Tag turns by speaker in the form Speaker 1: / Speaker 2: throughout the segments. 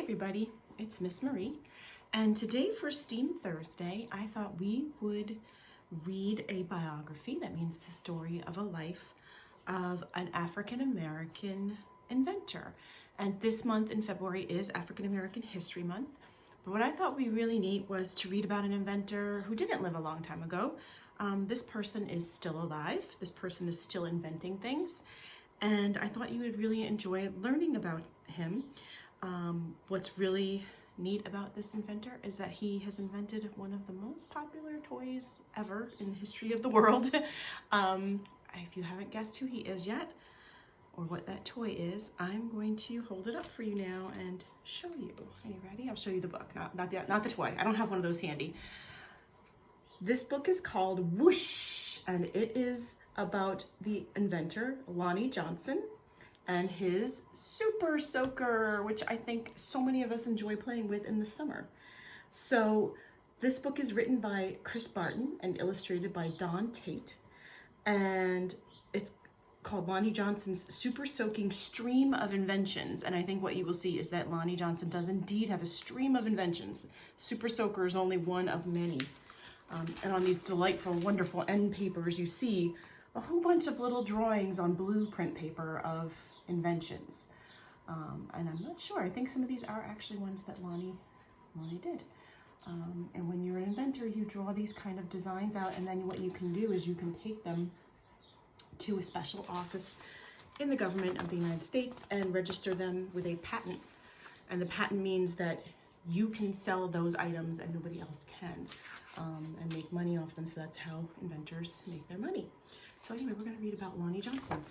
Speaker 1: everybody, it's Miss Marie, and today for STEAM Thursday I thought we would read a biography. That means the story of a life of an African-American inventor. And this month in February is African-American History Month. But what I thought would be really neat was to read about an inventor who didn't live a long time ago. This person is still alive. This person is still inventing things. And I thought you would really enjoy learning about him. What's really neat about this inventor is that he has invented one of the most popular toys ever in the history of the world. If you haven't guessed who he is yet, or what that toy is, I'm going to hold it up for you now and show you. Are you ready? I'll show you the book, not the toy. I don't have one of those handy. This book is called Whoosh, and it is about the inventor, Lonnie Johnson, and his Super Soaker, which I think so many of us enjoy playing with in the summer. So this book is written by Chris Barton and illustrated by Don Tate, and it's called Lonnie Johnson's Super Soaking Stream of Inventions. And I think what you will see is that Lonnie Johnson does indeed have a stream of inventions. Super Soaker is only one of many. And on these delightful, wonderful end papers, you see a whole bunch of little drawings on blueprint paper of inventions. And I'm not sure, I think some of these are actually ones that Lonnie did. And when you're an inventor, you draw these kind of designs out, and then what you can do is you can take them to a special office in the government of the United States and register them with a patent. And the patent means that you can sell those items and nobody else can, and make money off them. So that's how inventors make their money. So anyway, we're going to read about Lonnie Johnson.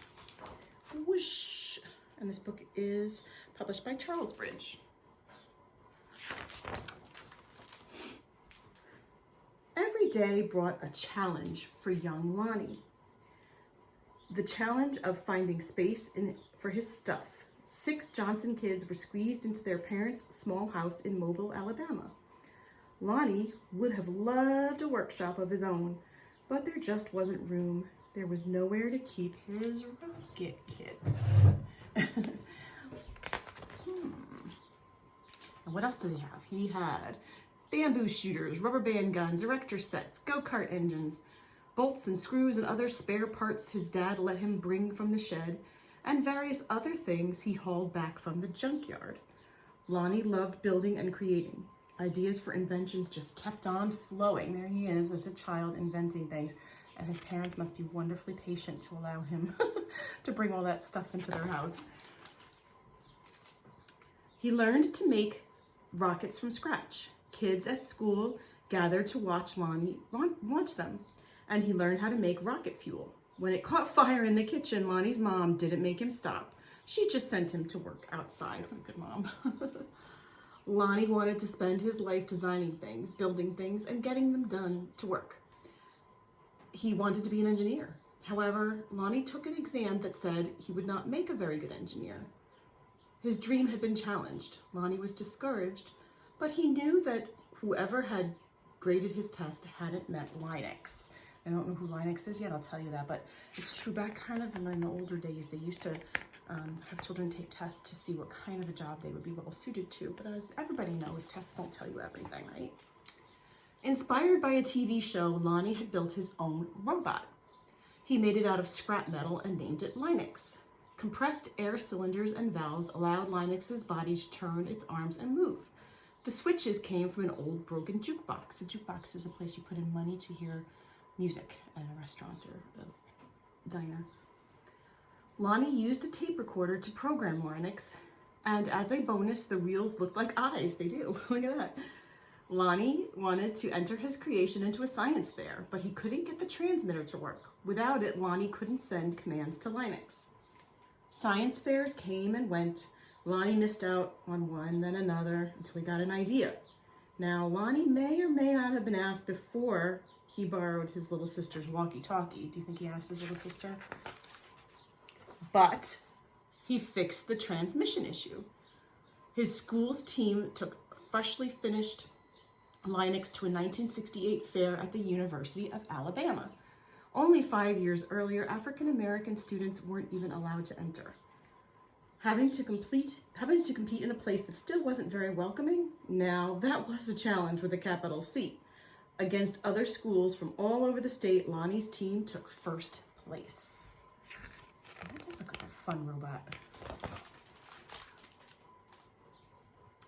Speaker 1: Whoosh! And this book is published by Charles Bridge. Every day brought a challenge for young Lonnie. The challenge of finding space for his stuff. 6 Johnson kids were squeezed into their parents' small house in Mobile, Alabama. Lonnie would have loved a workshop of his own, but there just wasn't room. There was nowhere to keep his rocket kits. And what else did he have? He had bamboo shooters, rubber band guns, erector sets, go-kart engines, bolts and screws and other spare parts his dad let him bring from the shed, and various other things he hauled back from the junkyard. Lonnie loved building and creating. Ideas for inventions just kept on flowing. There he is as a child inventing things, and his parents must be wonderfully patient to allow him to bring all that stuff into their house. He learned to make rockets from scratch. Kids at school gathered to watch Lonnie launch them, and he learned how to make rocket fuel. When it caught fire in the kitchen, Lonnie's mom didn't make him stop. She just sent him to work outside. What a good mom. Lonnie wanted to spend his life designing things, building things, and getting them done to work. He wanted to be an engineer. However, Lonnie took an exam that said he would not make a very good engineer. His dream had been challenged. Lonnie was discouraged, but he knew that whoever had graded his test hadn't met Linux. I don't know who Linux is yet, I'll tell you that, but it's true back kind of in the older days, they used to have children take tests to see what kind of a job they would be well suited to. But as everybody knows, tests don't tell you everything, right? Inspired by a TV show, Lonnie had built his own robot. He made it out of scrap metal and named it Linux. Compressed air cylinders and valves allowed Linux's body to turn its arms and move. The switches came from an old broken jukebox. A jukebox is a place you put in money to hear music at a restaurant or a diner. Lonnie used a tape recorder to program Linux, and as a bonus, the reels looked like eyes. They do. Look at that. Lonnie wanted to enter his creation into a science fair, but he couldn't get the transmitter to work. Without it, Lonnie couldn't send commands to Linux. Science fairs came and went. Lonnie missed out on one, then another, until he got an idea. Now, Lonnie may or may not have been asked before he borrowed his little sister's walkie-talkie. Do you think he asked his little sister? But he fixed the transmission issue. His school's team took freshly finished Linux to a 1968 fair at the University of Alabama. Only 5 years earlier, African-American students weren't even allowed to enter. Having to compete in a place that still wasn't very welcoming, now that was a challenge with a capital C. Against other schools from all over the state, Lonnie's team took first place. That does look like a fun robot.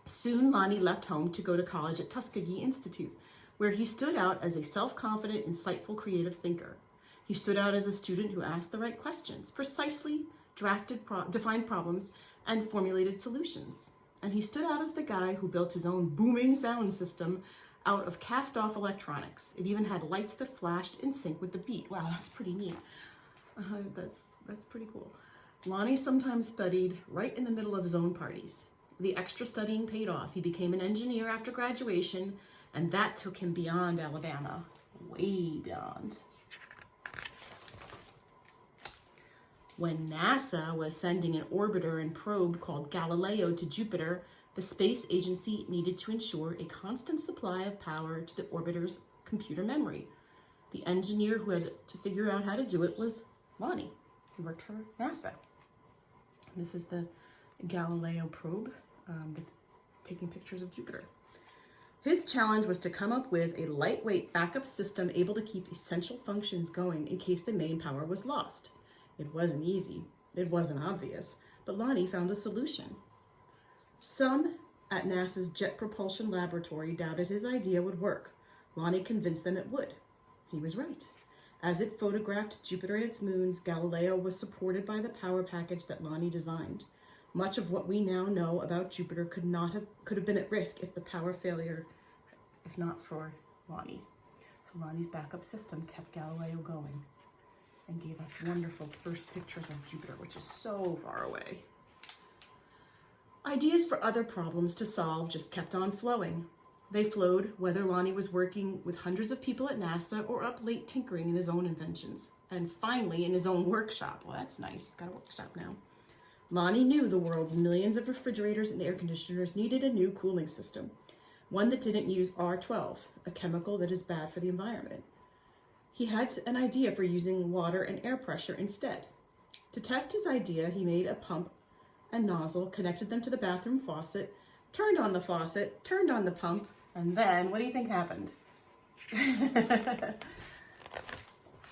Speaker 1: Soon, Lonnie left home to go to college at Tuskegee Institute, where he stood out as a self-confident, insightful, creative thinker. He stood out as a student who asked the right questions, precisely defined problems, and formulated solutions. And he stood out as the guy who built his own booming sound system out of cast-off electronics. It even had lights that flashed in sync with the beat. Wow, that's pretty neat. That's pretty cool. Lonnie sometimes studied right in the middle of his own parties. The extra studying paid off. He became an engineer after graduation, and that took him beyond Alabama, way beyond. When NASA was sending an orbiter and probe called Galileo to Jupiter, the space agency needed to ensure a constant supply of power to the orbiter's computer memory. The engineer who had to figure out how to do it was Lonnie, who worked for NASA. This is the Galileo probe that's taking pictures of Jupiter. His challenge was to come up with a lightweight backup system able to keep essential functions going in case the main power was lost. It wasn't easy, it wasn't obvious, but Lonnie found a solution. Some at NASA's Jet Propulsion Laboratory doubted his idea would work. Lonnie convinced them it would. He was right. As it photographed Jupiter and its moons, Galileo was supported by the power package that Lonnie designed. Much of what we now know about Jupiter could have been at risk if the power failure, if not for Lonnie. So Lonnie's backup system kept Galileo going and gave us wonderful first pictures of Jupiter, which is so far away. Ideas for other problems to solve just kept on flowing. They flowed whether Lonnie was working with hundreds of people at NASA or up late tinkering in his own inventions. And finally, in his own workshop. Well, that's nice. He's got a workshop now. Lonnie knew the world's millions of refrigerators and air conditioners needed a new cooling system, one that didn't use R12, a chemical that is bad for the environment. He had an idea for using water and air pressure instead. To test his idea, he made a pump and nozzle, connected them to the bathroom faucet, turned on the faucet, turned on the pump, and then, what do you think happened?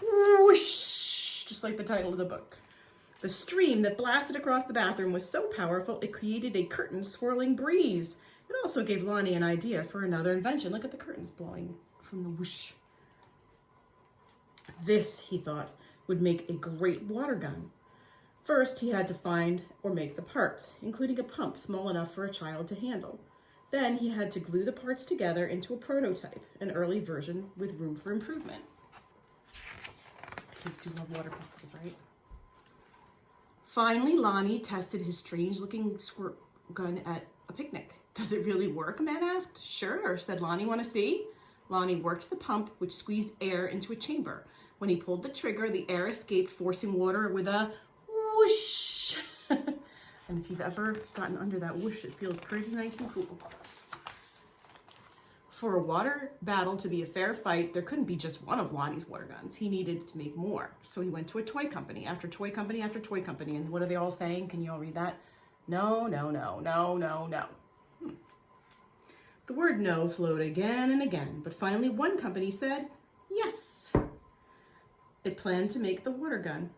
Speaker 1: Whoosh! Just like the title of the book. The stream that blasted across the bathroom was so powerful it created a curtain swirling breeze. It also gave Lonnie an idea for another invention. Look at the curtains blowing from the whoosh. This, he thought, would make a great water gun. First, he had to find or make the parts, including a pump small enough for a child to handle. Then he had to glue the parts together into a prototype, an early version with room for improvement. Kids do love water pistols, right? Finally, Lonnie tested his strange-looking squirt gun at a picnic. Does it really work? A man asked. Sure, said Lonnie. Want to see? Lonnie worked the pump, which squeezed air into a chamber. When he pulled the trigger, the air escaped, forcing water with a whoosh. And if you've ever gotten under that whoosh, it feels pretty nice and cool. For a water battle to be a fair fight, there couldn't be just one of Lonnie's water guns. He needed to make more. So he went to a toy company after toy company after toy company. And what are they all saying? Can you all read that? No, no, no, no, no, no. The word no flowed again and again, but finally one company said yes. It planned to make the water gun.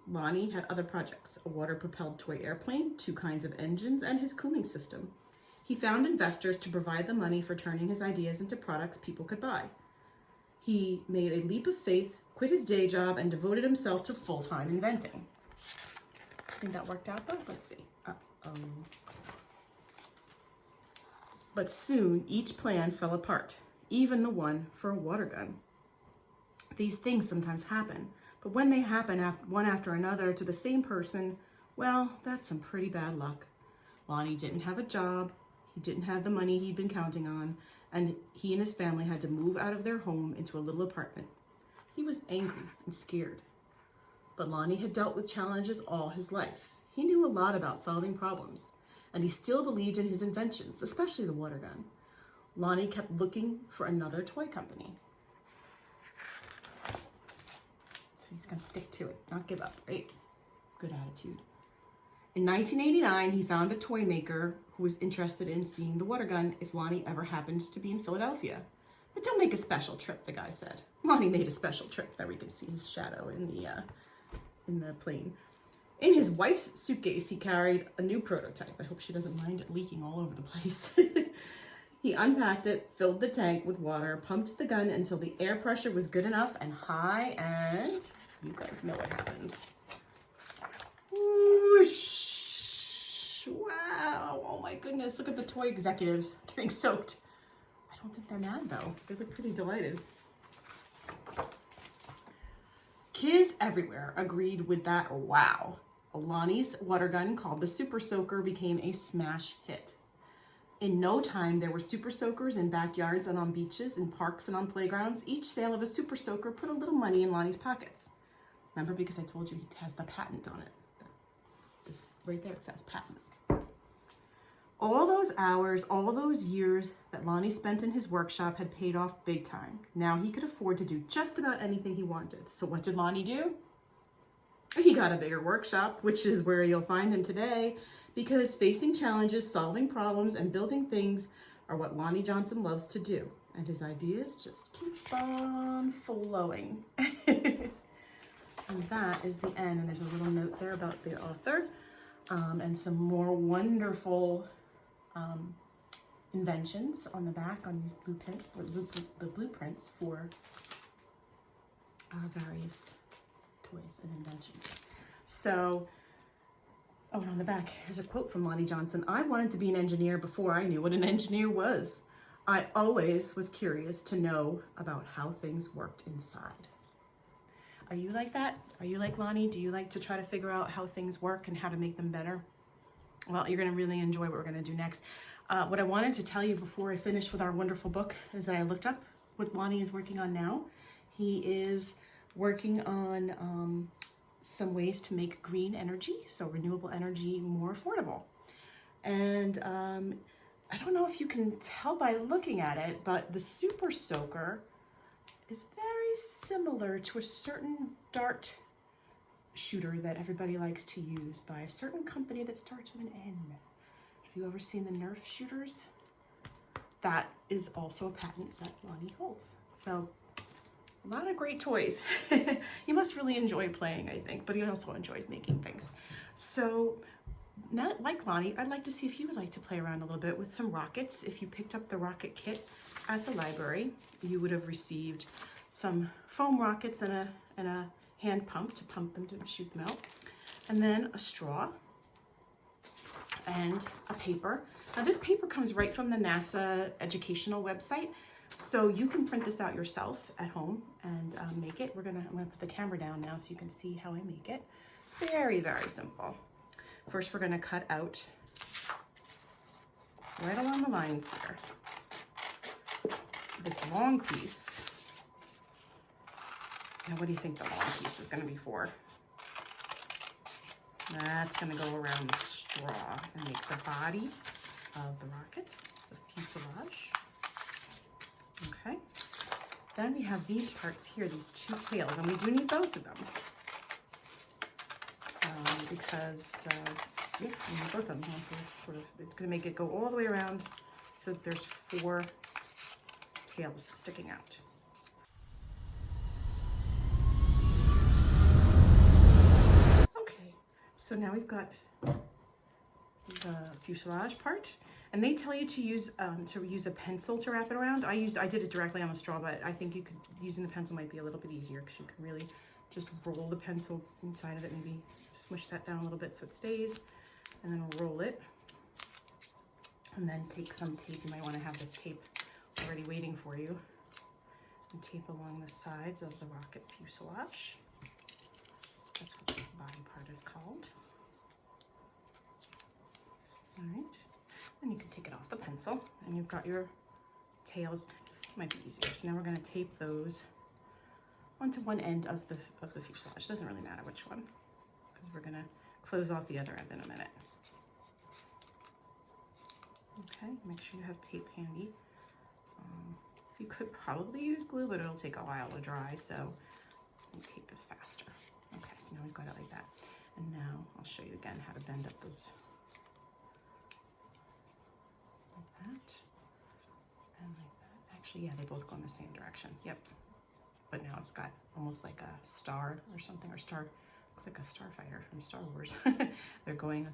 Speaker 1: Lonnie had other projects, a water-propelled toy airplane, 2 kinds of engines, and his cooling system. He found investors to provide the money for turning his ideas into products people could buy. He made a leap of faith, quit his day job, and devoted himself to full-time inventing. I think that worked out though. Let's see. But soon, each plan fell apart, even the one for a water gun. These things sometimes happen, but when they happen one after another to the same person, well, that's some pretty bad luck. Lonnie didn't have a job, he didn't have the money he'd been counting on, and he and his family had to move out of their home into a little apartment. He was angry and scared. But Lonnie had dealt with challenges all his life. He knew a lot about solving problems, and he still believed in his inventions, especially the water gun. Lonnie kept looking for another toy company. So he's gonna stick to it, not give up, right? Good attitude. In 1989, he found a toy maker who was interested in seeing the water gun if Lonnie ever happened to be in Philadelphia. But don't make a special trip, the guy said. Lonnie made a special trip that we could see his shadow in the plane. In his wife's suitcase, he carried a new prototype. I hope she doesn't mind it leaking all over the place. He unpacked it, filled the tank with water, pumped the gun until the air pressure was good enough and high, and you guys know what happens. Whoosh! Wow! Oh my goodness, look at the toy executives getting soaked. I don't think they're mad though. They look pretty delighted. Kids everywhere agreed with that wow. Lonnie's water gun, called the Super Soaker, became a smash hit. In no time, there were Super Soakers in backyards and on beaches, in parks and on playgrounds. Each sale of a Super Soaker put a little money in Lonnie's pockets. Remember, because I told you he has the patent on it. This right there, it says patent. All those hours, all those years that Lonnie spent in his workshop had paid off big time. Now he could afford to do just about anything he wanted. So what did Lonnie do? He got a bigger workshop, which is where you'll find him today, because facing challenges, solving problems, and building things are what Lonnie Johnson loves to do. And his ideas just keep on flowing. And that is the end. And there's a little note there about the author and some more wonderful inventions on the back on these blueprints for various toys and inventions. So, oh, and on the back, here's a quote from Lonnie Johnson. I wanted to be an engineer before I knew what an engineer was. I always was curious to know about how things worked inside. Are you like that? Are you like Lonnie? Do you like to try to figure out how things work and how to make them better? Well, you're going to really enjoy what we're going to do next. What I wanted to tell you before I finish with our wonderful book is that I looked up what Lonnie is working on now. He is working on some ways to make green energy, so renewable energy, more affordable. And I don't know if you can tell by looking at it, but the Super Soaker is very similar to a certain dart shooter that everybody likes to use by a certain company that starts with an N. Have you ever seen the Nerf shooters? That is also a patent that Lonnie holds. So a lot of great toys. He must really enjoy playing, I think, but he also enjoys making things. So, not like Lonnie, I'd like to see if you would like to play around a little bit with some rockets. If you picked up the rocket kit at the library, you would have received some foam rockets and a hand pump to pump them to shoot them out, and then a straw and a paper. Now this paper comes right from the NASA educational website, so you can print this out yourself at home and make it. I'm gonna put the camera down now so you can see how I make it. Very, very simple. First, we're gonna cut out right along the lines here this long piece. Now, what do you think the long piece is gonna be for? That's gonna go around the straw and make the body of the rocket, the fuselage. Okay. Then we have these parts here, these two tails, and we do need both of them. Because, yeah, we need both of them. It's gonna make it go all the way around so that there's 4 tails sticking out. So now we've got the fuselage part, and they tell you to use a pencil to wrap it around. I did it directly on the straw, but I think using the pencil might be a little bit easier because you can really just roll the pencil inside of it, maybe smush that down a little bit so it stays, and then roll it, and then take some tape. You might want to have this tape already waiting for you, and tape along the sides of the rocket fuselage. That's what this body part is called. All right, then you can take it off the pencil, and you've got your tails. Might be easier. So now we're going to tape those onto one end of the fuselage. Doesn't really matter which one, because we're going to close off the other end in a minute. Okay, make sure you have tape handy. You could probably use glue, but it'll take a while to dry, so tape is faster. Okay, so now we've got it like that. And now I'll show you again how to bend up those like that and like that. Actually, yeah, they both go in the same direction. Yep. But now it's got almost like a star or something, or star, looks like a starfighter from Star Wars. They're going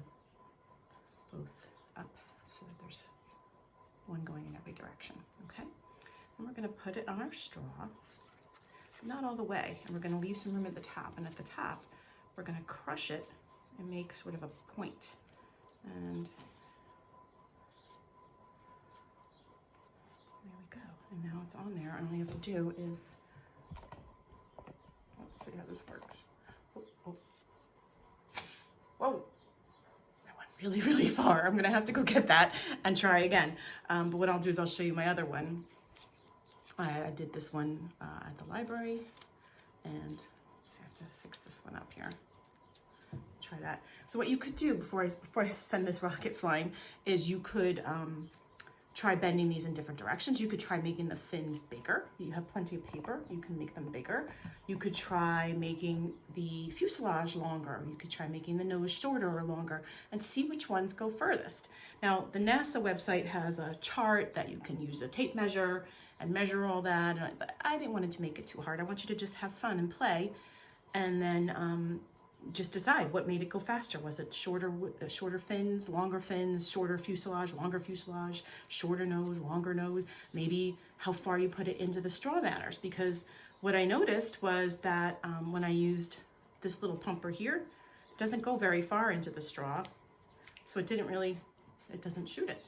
Speaker 1: both up so that there's one going in every direction, okay? And we're gonna put it on our straw, not all the way, and we're gonna leave some room at the top, and at the top, we're gonna crush it and make sort of a point. And there we go. And now it's on there, and all you have to do is, let's see how this works. Oh, oh. Whoa, that went really, really far. I'm gonna have to go get that and try again. But what I'll do is I'll show you my other one. I did this one at the library, and let's see, I have to fix this one up here. Try that. So what you could do before I send this rocket flying is you could try bending these in different directions. You could try making the fins bigger. You have plenty of paper, you can make them bigger. You could try making the fuselage longer. You could try making the nose shorter or longer and see which ones go furthest. Now, the NASA website has a chart that you can use a tape measure and measure all that, but I didn't want it to make it too hard. I want you to just have fun and play, and then just decide what made it go faster. Was it shorter fins, longer fins, shorter fuselage, longer fuselage, shorter nose, longer nose, maybe how far you put it into the straw manners? Because what I noticed was that when I used this little pumper here, it doesn't go very far into the straw, so it doesn't shoot it.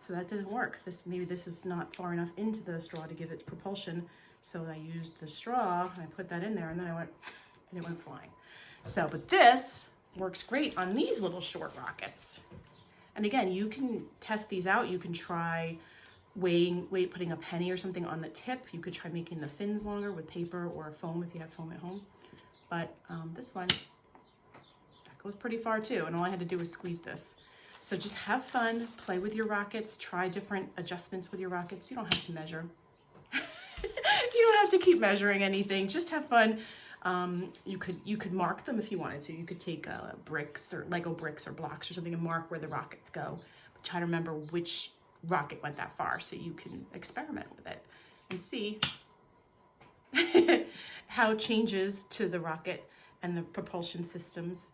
Speaker 1: So that didn't work. Maybe this is not far enough into the straw to give it propulsion. So I used the straw, I put that in there, and then it went flying. So, but this works great on these little short rockets. And again, you can test these out. You can try putting a penny or something on the tip. You could try making the fins longer with paper or foam if you have foam at home. But this one, that goes pretty far too. And all I had to do was squeeze this. So just have fun, play with your rockets, try different adjustments with your rockets. You don't have to measure. You don't have to keep measuring anything. Just have fun. You could mark them if you wanted to. You could take bricks or Lego bricks or blocks or something and mark where the rockets go. But try to remember which rocket went that far so you can experiment with it and see how it changes to the rocket and the propulsion systems,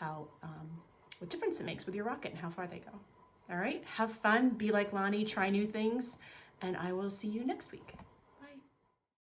Speaker 1: what difference it makes with your rocket and how far they go. All right, have fun, be like Lonnie, try new things, and I will see you next week.